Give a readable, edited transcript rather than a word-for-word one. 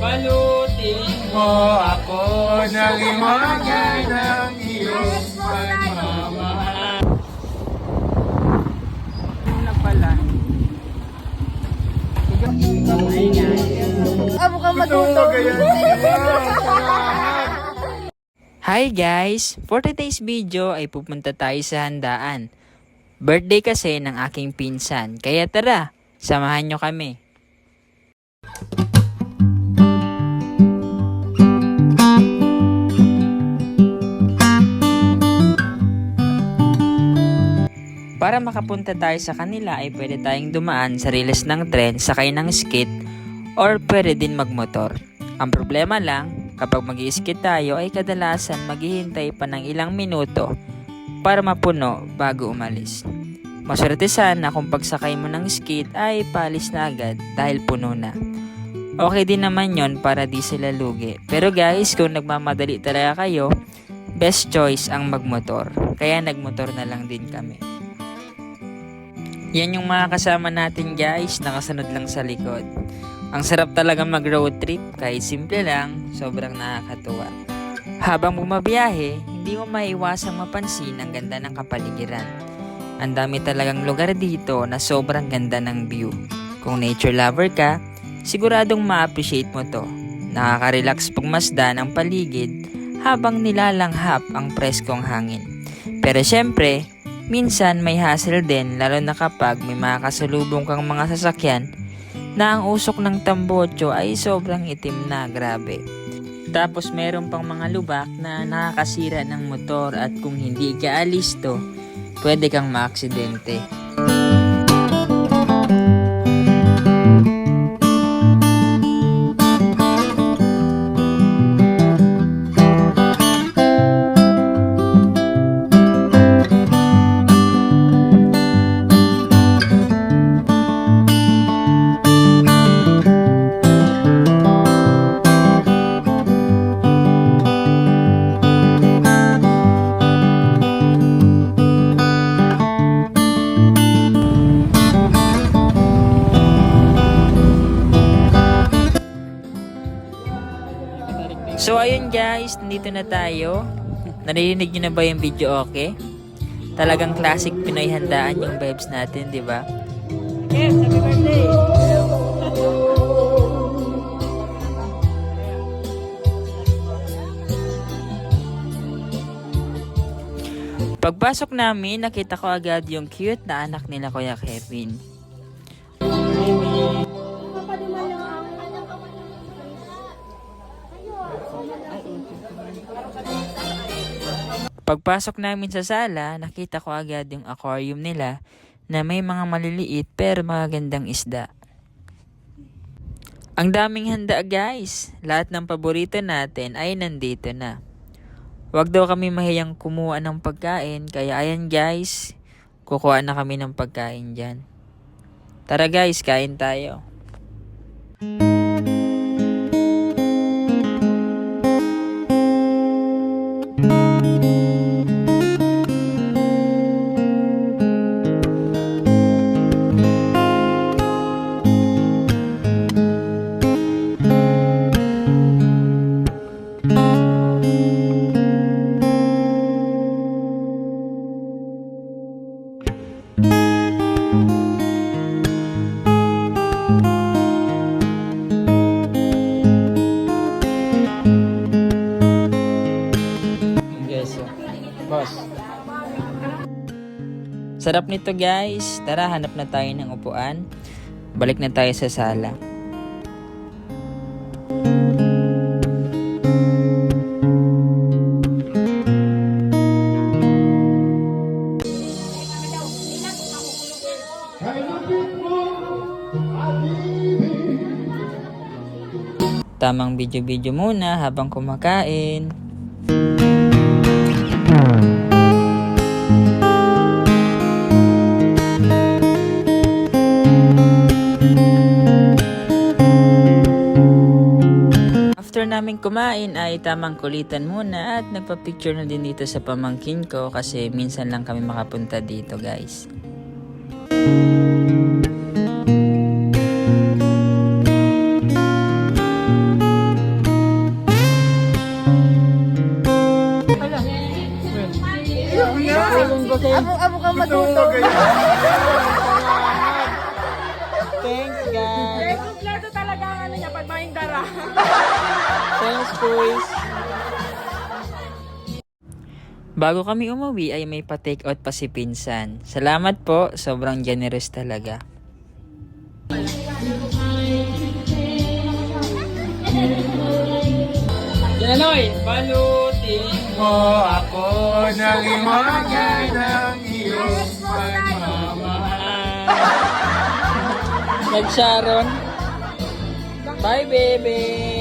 Balutin mo ako ng imagan ng iyong pagmamahal. Una pala. Amo ka matutog. Hi guys! For today's video ay pupunta tayo sa handaan. Birthday kasi ng aking pinsan. Kaya tara, samahan nyo kami. Para makapunta tayo sa kanila ay pwede tayong dumaan sa riles ng tren, sakay ng skate, or pwede din magmotor. Ang problema lang, kapag mag-i-skate tayo ay kadalasan maghihintay pa ng ilang minuto para mapuno bago umalis. Maswerte sana kung pagsakay mo ng skate ay palis na agad dahil puno na. Okay din naman yon para di sila lugi. Pero guys, kung nagmamadali talaga kayo, best choice ang magmotor. Kaya nagmotor na lang din kami. Yan yung mga kasama natin guys, nakasunod lang sa likod. Ang sarap talaga mag-road trip, kahit simple lang, sobrang nakakatuwa. Habang bumabiyahe, hindi mo maiwasang mapansin ang ganda ng kapaligiran. Ang dami talagang lugar dito na sobrang ganda ng view. Kung nature lover ka, siguradong ma-appreciate mo to. Nakaka-relax pagmasdan ang paligid habang nilalanghap ang preskong hangin. Pero syempre, minsan may hassle din lalo na kapag may mga kasalubong kang mga sasakyan na ang usok ng tambotso ay sobrang itim na, grabe. Tapos meron pang mga lubak na nakakasira ng motor at kung hindi ka alisto, pwede kang maaksidente. So ayun guys, nandito na tayo. Narinig nyo na ba yung video okay? Talagang classic Pinoy handaan yung vibes natin, di ba? Yes, happy birthday! Pagpasok namin, nakita ko agad yung cute na anak nila Kuya Kevin. Pagpasok namin sa sala, nakita ko agad yung aquarium nila na may mga maliliit pero magagandang isda. Ang daming handa guys, lahat ng paborito natin ay nandito na. Wag daw kami mahiyang kumuha ng pagkain, kaya ayan guys, kukuha na kami ng pagkain dyan. Tara guys, kain tayo. Sarap nito guys. Tara, hanap na tayo ng upuan. Balik na tayo sa sala. Tamang video-video muna habang kumakain. After namin kumain ay tamang kulitan muna at nagpa-picture na din dito sa pamangkin ko kasi minsan lang kami makapunta dito guys. matutog. Thanks, guys. Kompleto talaga ang ano niya pag mahindara. Thanks, boys. Bago kami umuwi ay may pa-take out pa si Pinsan. Salamat po, sobrang generous talaga. Janoy, balutin Mo ako ng imaga ng iyong pagmamahal. Nag-Sharon. Bye, baby.